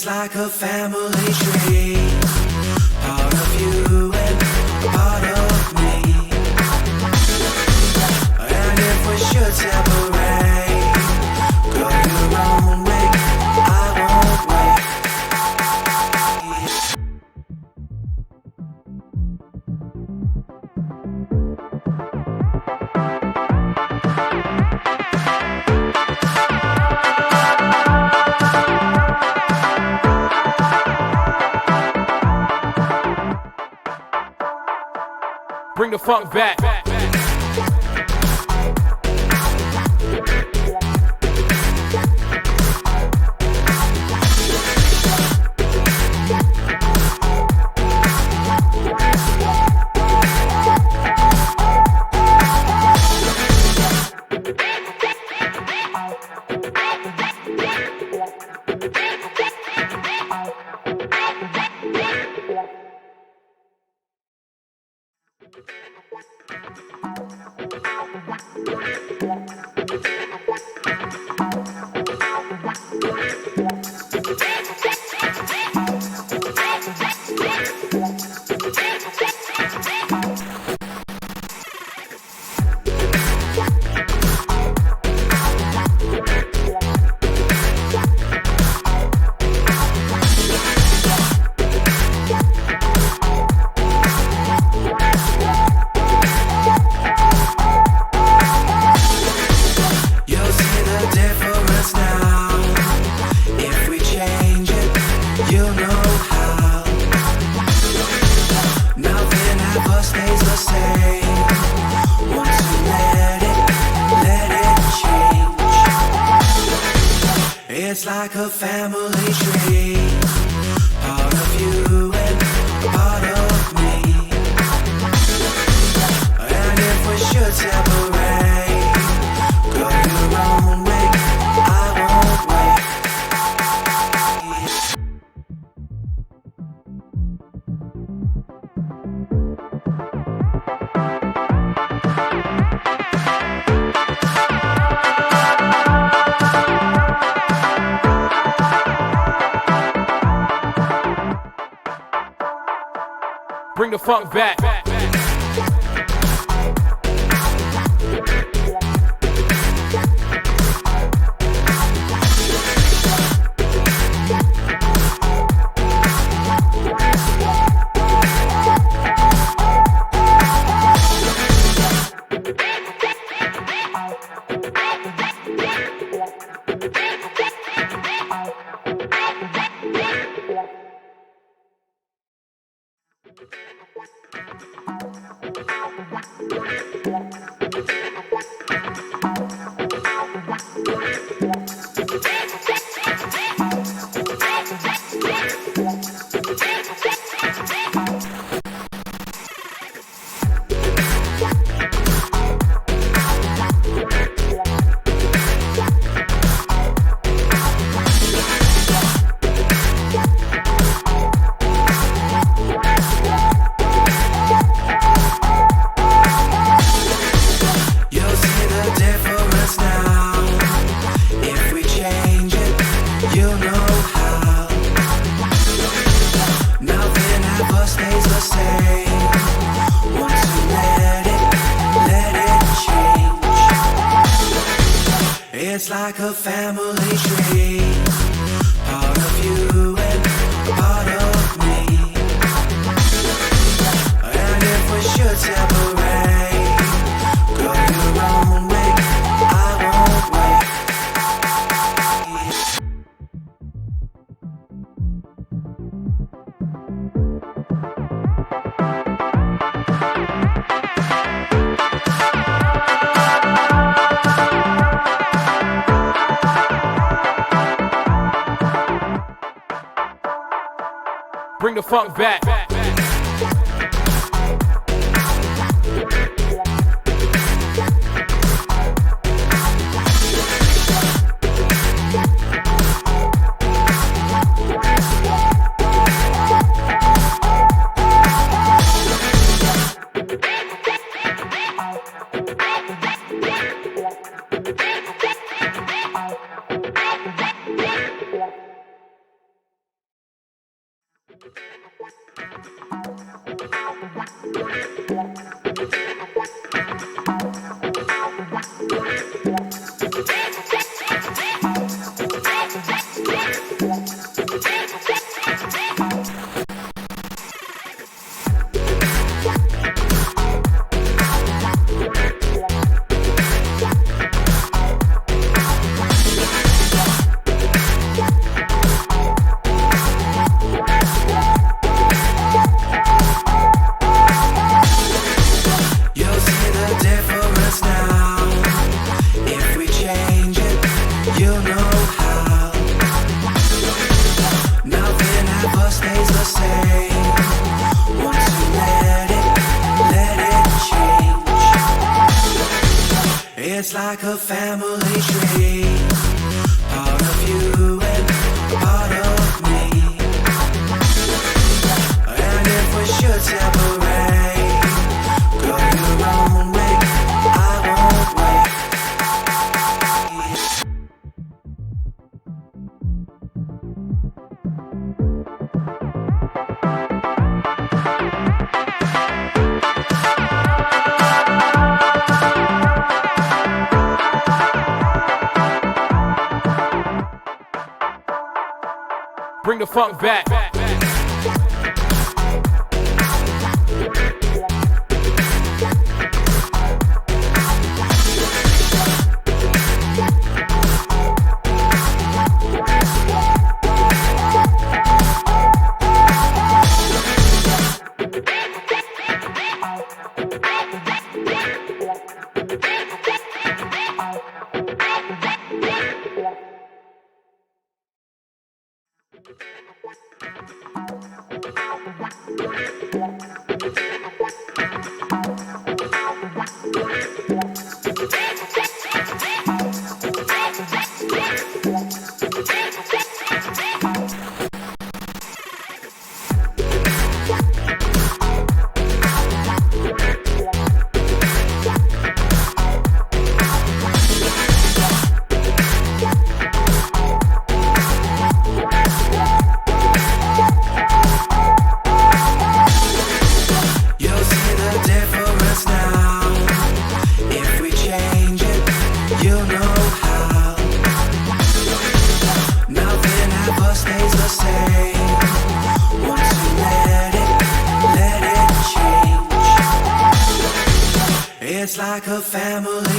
It's like a family tree, part of you and part of me. And if we should separate, go your own way, I won't wait. Bring the funk back. It's like a family tree, part of you and part of me. And if we should separate, go your own way, I won't wait. Bring the funk back. It's like a family tree, part of you and part of me. And if we should separate, go your own way, I won't wait. Bring the funk back. It's like a family tree, part of you and part of me. And if we should separate, go your own way, I won't wait. Bring the funk back. It's like a family